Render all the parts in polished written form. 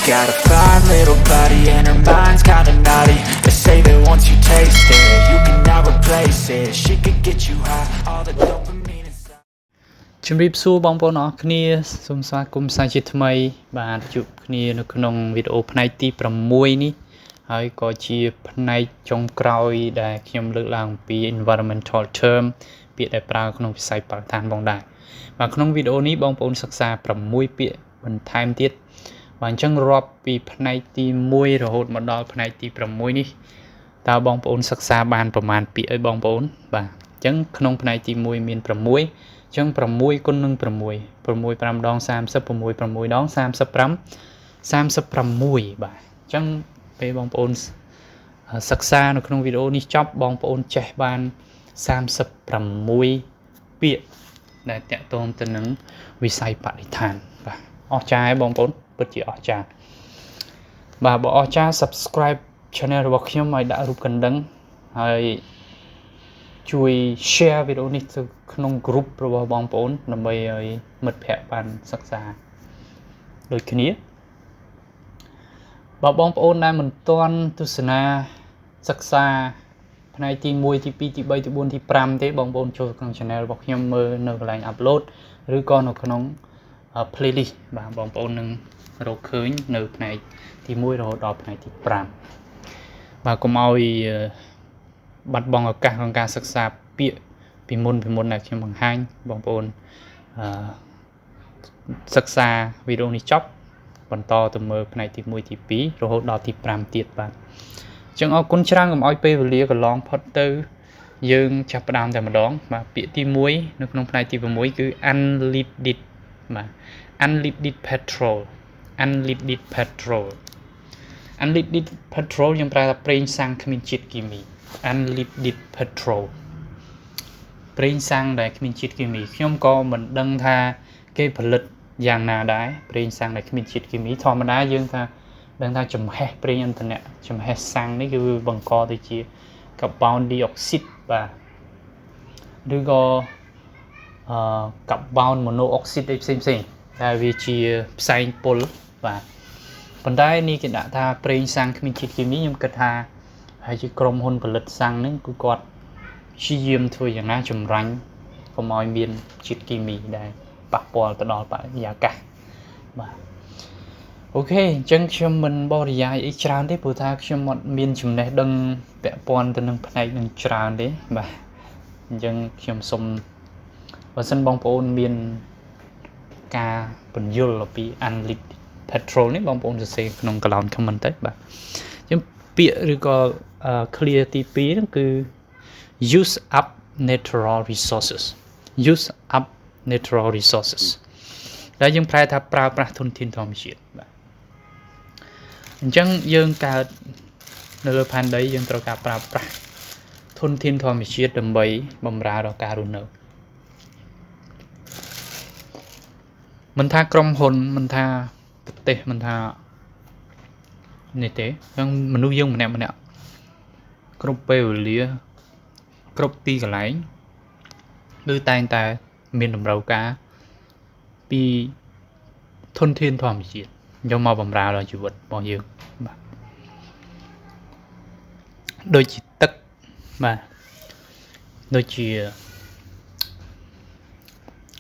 got a fine little body and her mind's kinda naughty. They say that once you taste it, you cannot replace it. She could get you high, all the dopamine inside. ជំរាបសួរបងប្អូនអរគ្នាសូមស្វាគមន៍សាជាថ្មីបាទជួបគ្នានៅក្នុងវីដេអូផ្នែកទី6នេះហើយក៏ជាផ្នែកចុងក្រោយដែលខ្ញុំលើកឡើងពី environmental term ពាក្យដែលប្រើក្នុងវិស័យបរិស្ថានផងដែរបាទក្នុងវីដេអូនេះបងប្អូនសិក្សា6ពាក្យបន្ថែមទៀតបាទអញ្ចឹងរាប់ពីផ្នែកទី1រហូតមកដល់ផ្នែកទី6នេះតើបងប្អូនសិក្សាបានប្រមាណពាក្យអីបងប្អូនបាទអញ្ចឹងក្នុងផ្នែកទី1មាន6ចឹង6គុណនឹង6 5 ដង 30 6 ដង 35 36បាទអញ្ចឹងពេលបងប្អូនសិក្សានៅក្នុងវីដេអូនេះចប់បងប្អូនចេះបាន36ពាក្យដែលតាក់ទងទៅនឹងវិស័យបរិស្ថានបាទអស្ចារ្យបងប្អូនពិតជាអស្ចារ្យបាទបើអស្ចារ្យ Subscribe Channel របស់ខ្ញុំឲ្យដាក់រូបកណ្ដឹងហើយជួយ share វីដេអូនេះទៅក្នុង group របស់បងប្អូនដើម្បីឲ្យមិត្តភ័ក្តិបានសិក្សាដូចគ្នាបើបងប្អូនដែលមិនទាន់ទស្សនាសិក្សាផ្នែកទី1ទី2ទី3ទី4ទី5ទេបងប្អូនចូលក្នុង channel របស់ខ្ញុំមើលនៅកន្លែង upload ឬក៏នៅក្នុង playlist បាទបងប្អូននឹងរកឃើញនៅផ្នែកទី1រហូតដល់ផ្នែកទី5បាទកុំឲ្យបាត់បង់ឱកាសក្នុងការសិក្សាពាក្យពីមុនដែលខ្ញុំបង្ហាញបងប្អូនសិក្សាវីដេអូនេះចប់បន្តទៅមើលផ្នែកទី1ទី2រហូតដល់ទី5ទៀតបាទអញ្ចឹងអរគុណច្រើនកុំឲ្យពេលវេលាកន្លងផុតទៅយើងចាប់ផ្ដើមតែម្ដងបាទពាក្យទី1នៅក្នុងផ្នែកទី6គឺ unleaded បាទ unleaded petrol unleaded petrol យើងប្រើថាប្រេងសាំងគ្មានជាតិគីមី unleaded petrol ប្រេងសាំងដែលគ្មានជាតិគីមីខ្ញុំក៏មិនដឹងថាគេផលិតយ៉ាងណាដែរប្រេងសាំងដែលគ្មានជាតិគីមីធម្មតាយើងថាដឹងថាចំហេះប្រេងឥន្ធនៈចំហេះសាំងនេះគឺបង្កទៅជាកាបូនឌីអុកស៊ីតបាទឬក៏កាបូនម៉ូណូអុកស៊ីតអីផ្សេងដែលវាជាផ្សែងពុលបាទប៉ុន្តែនេះគេដាក់ថាប្រេងសាំងគ្មានជាតិគីមីខ្ញុំគិតថាហើយជាក្រុមហ៊ុនផលិតសាំងហ្នឹងគឺគាត់ព្យាយាមធ្វើយ៉ាងណាចម្រាញ់កុំឲ្យមានជាតិគីមីដែលប៉ះពាល់ទៅដល់បរិយាកាសបាទអូខេអញ្ចឹងខ្ញុំមិនបរិយាយអីច្រើនទេព្រោះថាខ្ញុំអត់មានចំណេះដឹងពាក់ព័ន្ធទៅនឹងផ្នែកនឹងច្រើនទេបាទអញ្ចឹងខ្ញុំសូមបើសិនបងប្អូនមានការពន្យល់ពី unleaded petrol នេះបងប្អូនសរសេរក្នុង column comment ទៅបាទអញ្ចឹងពាក្យឬក៏ clear ទី2ហ្នឹងគឺ use up natural resources ដែលយើងប្រែថាប្រើប្រាស់ធនធានធម្មជាតិបាទអញ្ចឹងយើងកើតនៅលើផែនដីយើងត្រូវការប្រើប្រាស់ធនធានធម្មជាតិដើម្បីបម្រើដល់ការរស់នៅមិនថាក្រុមហ៊ុនមិនថាប្រទេសមិនថានេះទេហ្នឹងមនុស្សយើងម្នាក់គ្រប់ពេលវេលាគ្រប់ទីកន្លែងគឺតែងតែមានតម្រូវការពីធនធានធម្មជាតិយកមកបម្រើដល់ជីវិតរបស់យើងបាទដូចជាទឹកបាទដូចជា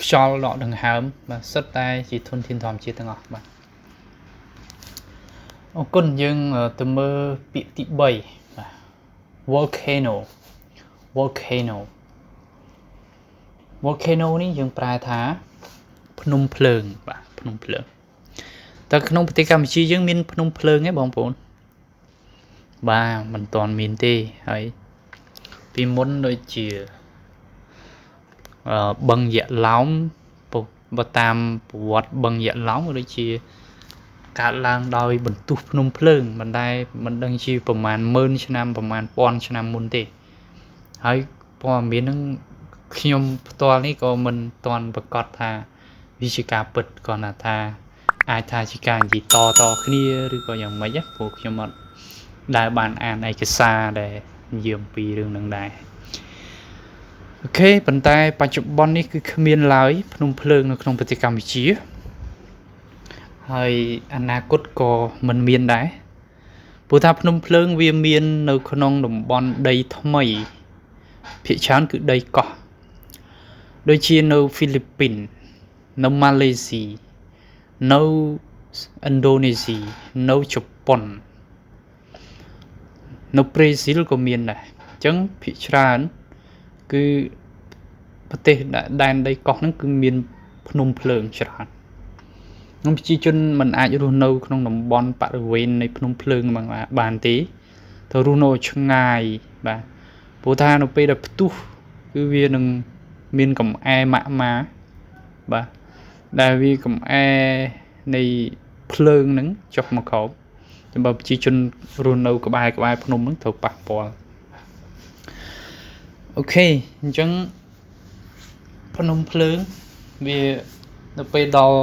ខ្យល់ដកដង្ហើមបាទសុទ្ធតែជាធនធានធម្មជាតិទាំងអស់បាទអរគុណយើងទៅមើលពាក្យទី3បាទ volcano នេះយើងប្រែថាភ្នំភ្លើងបាទភ្នំភ្លើងតែក្នុងប្រទេសកម្ពុជាយើងមានភ្នំភ្លើងទេបងប្អូនបាទមិនទាន់មានទេហើយពីមុនដូចជាបឹងយក្សឡោមបើតាមប្រវត្តិបឹងយក្សឡោមក៏ដូចជាកើតឡើងដោយបន្ទុះភ្នំភ្លើងមិនដឹងជាប្រមាណ10000ឆ្នាំប្រមាណ1000ឆ្នាំមុនទេហើយព័ត៌មានហ្នឹងខ្ញុំផ្ទាល់នេះក៏មិនទាន់ប្រកាសថាវាជាការពិតគ្រាន់តែថាអាចថាជាការនិយាយតគ្នាឬក៏យ៉ាងម៉េចព្រោះខ្ញុំអត់ដែលបានអានឯកសារដែលនិយាយអំពីរឿងហ្នឹងដែរអូខេប៉ុន្តែបច្ចុប្បន្ននេះគឺគ្មានឡើយភ្នំភ្លើងនៅក្នុងប្រទេសកម្ពុជាហ ហើយអនាគតក៏មិនមានដែរព្រោះថាភ្នំភ្លើងវាមាននៅក្នុងតំបន់ដីថ្មីភាគច្រើនគឺដីកោះដូចជានៅហ្វីលីពីននៅម៉ាឡេស៊ីនៅឥណ្ឌូនេស៊ីនៅជប៉ុននៅប្រេស៊ីលក៏មានដែរអញ្ចឹងភាគច្រើនគឺប្រទេសដែនដីកោះហ្នឹងគឺមានភ្នំភ្លើងច្រើនប្រជាជនមិនអាចរស់នៅក្នុងតំបន់បរិវេណនៃភ្នំភ្លើងបានទេទៅរស់នៅឆ្ងាយបាទព្រោះថានៅពេលដែលផ្ទុះគឺវានឹងមានកំអែម៉ាក់ម៉ាបាទដែលវាកំអែនៃភ្លើងហ្នឹងចុះមកក្រោមតែបើប្រជាជនរស់នៅក្បែរភ្នំហ្នឹងត្រូវប៉ះពាល់អូខេអញ្ចឹងភ្នំភ្លើងវានៅពេលដល់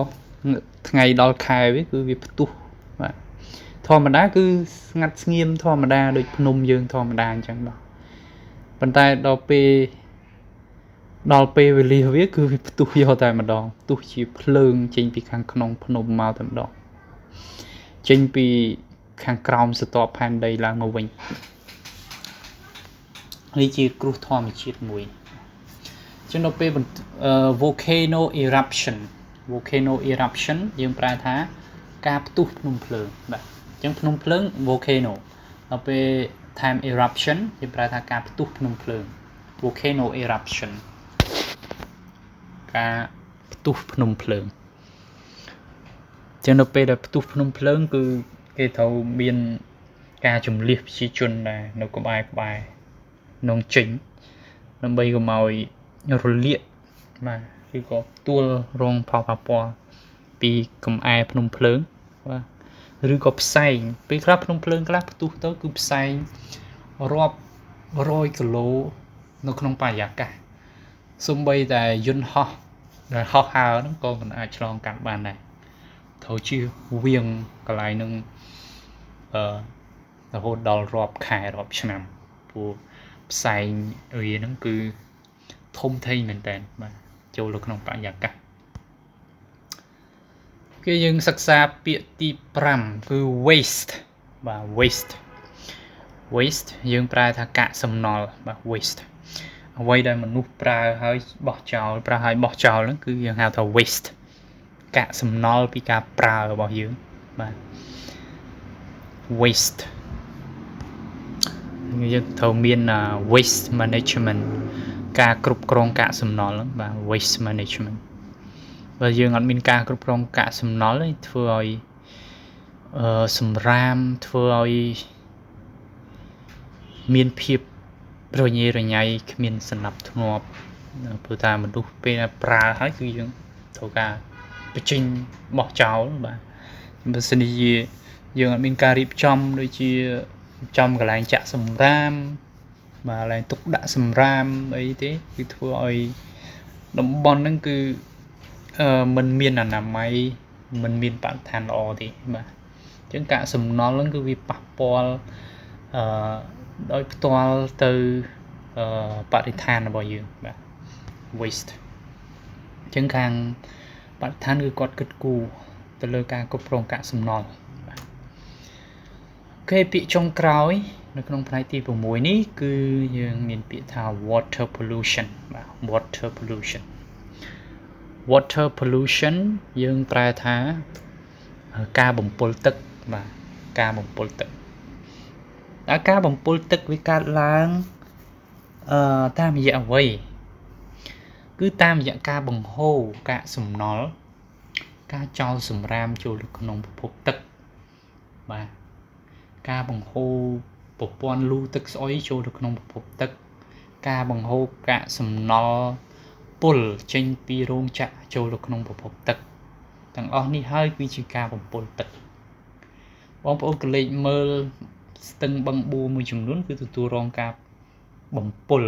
ថ្ងៃដល់ខែវាគឺវាផ្ទុះបាទធម្មតាគឺស្ងាត់ស្ងៀមធម្មតាដូចភ្នំយើងធម្មតាអញ្ចឹងបាទប៉ុន្តែដល់ពេលវេលាវាគឺវាផ្ទុះយកតែម្ដងផ្ទុះជាភ្លើងចេញពីខាងក្នុងភ្នំមកតែម្ដងចេញពីខាងក្រោមស្រទាប់ផែនដីឡើងមកវិញនេះជាគ្រោះធម្មជាតិមួយចឹងដល់ពេលvolcano eruption យើងប្រែថាការផ្ទុះភ្នំភ្លើងបាទអញ្ចឹងភ្នំភ្លើង volcano ដល់ពេល time eruption យើងប្រែថាការផ្ទុះភ្នំភ្លើង volcano eruption ការផ្ទុះភ្នំភ្លើងចឹងនៅពេលដែលផ្ទុះភ្នំភ្លើងគឺគេត្រូវមានការជំលះប្រជាជនដែរនៅក្បែរនងចេញដើម្បីកុំឲ្យរលាកបាទឬក៏ទួលរងផលប៉ះពាល់ពីកំអែភ្នំភ្លើងបាទឬក៏ផ្សែងពេលខ្លះភ្នំភ្លើងខ្លះផ្ទុះទៅគឺផ្សែងរាប់រយគីឡូនៅក្នុងបរិយាកាសសូម្បីតែយន្តហោះដែលហោះហើរហ្នឹងក៏មិនអាចឆ្លងកាត់បានដែរត្រូវជៀសវាងកន្លែងហ្នឹងរហូតដល់រាប់ខែរាប់ឆ្នាំព្រោះផ្សែងវាហ្នឹងគឺធំធេងមែនតើបាទចូលទៅក្នុងបរិយាកាសគេយើងសិក្សាពាក្យទី5គឺ waste បាទ waste យើងប្រែថាកាកសំណល់បាទ waste អ្វីដែលមនុស្សប្រើហើយបោះចោលហ្នឹងគឺយើងហៅថា waste កាកសំណល់ពីការប្រើរបស់យើងបាទ waste យើងត្រូវមាន waste management ការគ្រប់គ្រងកាកសំណល់ហ្នឹងបាទ waste management បើយើងអត់មានការគ្រប់គ្រងកាកសំណល់ទេធ្វើឲ្យសម្រាមធ្វើឲ្យមានភាពរញ៉េរញ៉ៃគ្មានសណ្ដាប់ធ្នាប់ព្រោះតែមនុស្សពេលប្រើហើយគឺយើងត្រូវការបញ្ចេញបោះចោលបាទបើសិនជាយើងអត់មានការរៀបចំដូចជាចំកន្លែងចាក់សម្រាមបាទកន្លែងទុកដាក់សម្រាមអីទេគឺធ្វើឲ្យតំបន់ហ្នឹងគឺมันមានអនាម័យมันមានបរិស្ថានល្អទេបាទអញ្ចឹងកាកសំណល់ហ្នឹងគឺវាប៉ះពាល់ដោយផ្ទាល់ទៅបរិស្ថានរបស់យើងបាទ waste អញ្ចឹងខាងបរិស្ថានគឺគាត់គិតគូរទៅលើការគ្រប់គ្រងកាកសំណល់បាទអូខេពាក្យចុងក្រោយនៅក្នុងផ្នែកទី6នេះគឺយើងមានពាក្យថា water pollution បាទ water pollution យើងប្រែថាការបំពុលទឹកបាទការបំពុលទឹកតែការបំពុលទឹកវាកើតឡើងតាមរយៈអ្វីគឺតាមរយៈការបង្ហូរកាកសំណល់ការចោលសម្រាមចូលទៅក្នុងប្រភពទឹកបាទការបង្ហូរប្រព័ន្ធលូទឹកស្អុយចូលទៅក្នុងប្រភពទឹកការបង្ហូរកាកសំណល់ពុលចេញពីរោងចក្រចូលទៅក្នុងប្រភពទឹកទាំងអស់នេះហើយគឺជាការបំពុលទឹកបងប្អូនក៏លេចមើលស្ទឹងបឹងបួមួយចំនួនគឺទទួលរងការបំពុល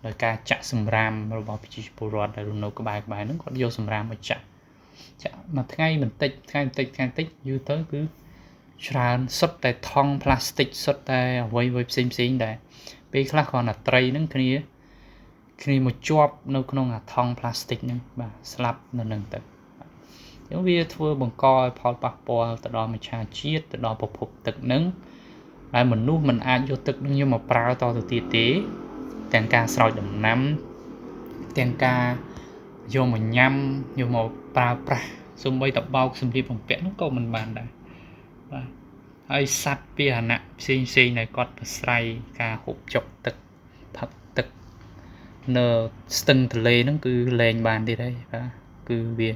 ដោយការចាក់សម្រាមរបស់ប្រជាពលរដ្ឋដែលរស់នៅក្បែរហ្នឹងគាត់យកសម្រាមមកចាក់មួយថ្ងៃបន្តិចយូរទៅគឺច្រើនសុទ្ធតែថង់ផ្លាស្ទិកសុទ្ធតែអ្វីផ្សេងដែរពេលខ្លះគ្រាន់តែត្រីហ្នឹងគ្នាមកជាប់នៅក្នុងអាថង់ផ្លាស្ទិកហ្នឹងបាទស្លាប់នៅនឹងទៅ chẳng vì thưa bằng coi phao bạc bò từ đó mình cha chiết từ đó bộc phục tực nứng lại mình nuốt mình ăn vô tực nhưng mà prao to từ tiệt tế tiền ca sỏi đầm nắm tiền ca vô mình nhâm vô một prao pra xung bay tập bao xung đi bằng vẽ nó câu mình bàn đây hay sát bia nè xin này còn sài ca hộp chọc tực thật tực nờ stưng từ lê nó cứ lên bàn đi đây và cứ việc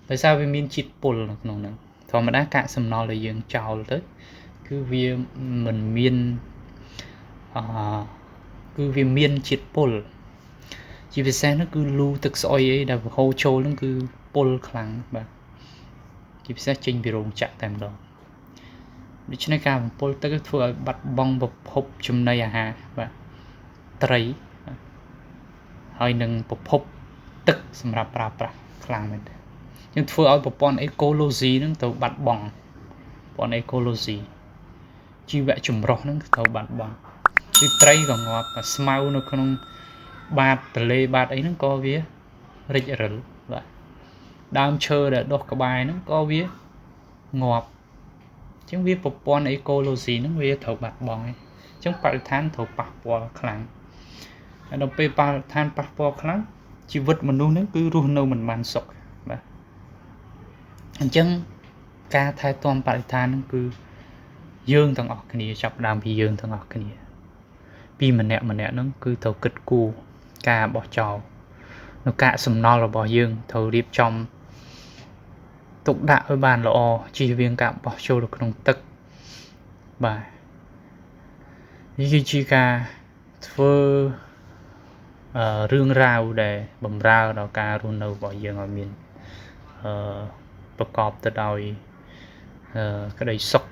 tại sao vì miên chít pol nó nè thò mà đã cạn sầm nó là dương trào tới cứ vì mình miên cứ vì miên chít pol chỉ vì sao nó cứ lưu thực soi ấy đã hô trôi nó cứ pol khẳng và chỉ vì sao trình bị rồng chạm tầm đó đi trên cái pol tới cái thua bắt bong bọc hộp chùm này à và trai hơi nâng bọc hộp tức sầm rạp rạp khẳng mình nhưng thua ở một bọn ecology nó tàu bạt bong bọn ecology chỉ vẽ chùm rong nó tàu bạt bong thì trai còn ngọt và smile nó không bạt lê bạt ấy nó có vía rịch rử vậy đam chơi để đọc cái bài nó có vía ngọt chứ vía một bọn ecology nó vía tàu bạt bong ấy chứ phải than tàu bạt bong khẳng đồng pe than bạt bong khẳng chỉ vật mình luôn nó cứ luôn đâu mình bàn sọc anh chân ca thái toàn bài than cứ dương thằng ngọc kia chọc đàm vì dương thằng ngọc kia vì mình nè nó cứ thầu kịch cù ca bỏ trò nó cạ sầm no là bỏ dương thầu điệp trong tục đạo với bàn lọ chi viên cạm bỏ trâu đượcក្នុងទឹកbài chi ca thưa rương rau để bầm rau đó ca luôn đâu bỏ dương ở miềnประกอบទៅដោយក្តីសុខ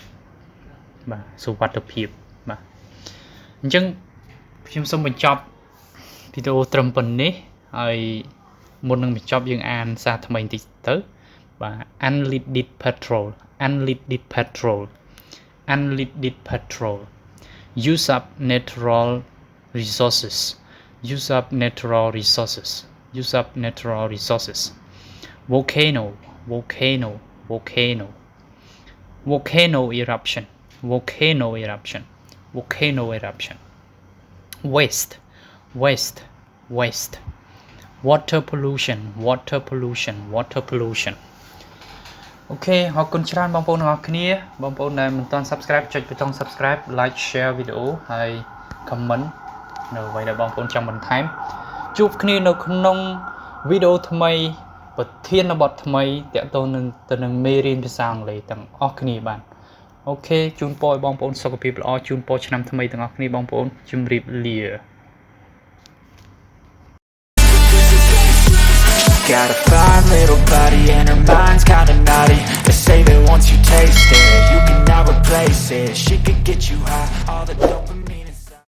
បាទសុវត្ថិភាពបាទអញ្ចឹងខ្ញុំសូមបញ្ចប់វីដេអូត្រឹមប៉ុណ្នេះហើយមុននឹងបញ្ចប់យើងអានសារថ្មីបន្តិចទៅបាទ unleaded petrol use up natural resources volcano eruption waste water pollution អូខេអរគុណច្រើនបងប្អូនទាំងអស់គ្នាបងប្អូនដែលមិនទាន់ subscribe ចុចប៊ូតុង subscribe like share វីដេអូហើយ comment នៅអ្វីដែលបងប្អូនចង់បន្ថែមជួបគ្នានៅក្នុងវីដេអូថ្មីប្រធានបទថ្មីតាក់ទងនឹងទៅនឹងមេរៀនភាសាអង់គ្លេសទាំងអស់គ្នាបាទអូខេជូនពរឲ្យបងប្អូនសុខភាពល្អជូនពរឆ្នាំថ្មីទាំងអស់គ្នាបងប្អូនជម្រាបលា Got a fine little body and her mind's kinda naughty. They say that once you taste it, you can not replace it. She could get you high, all the dopamine.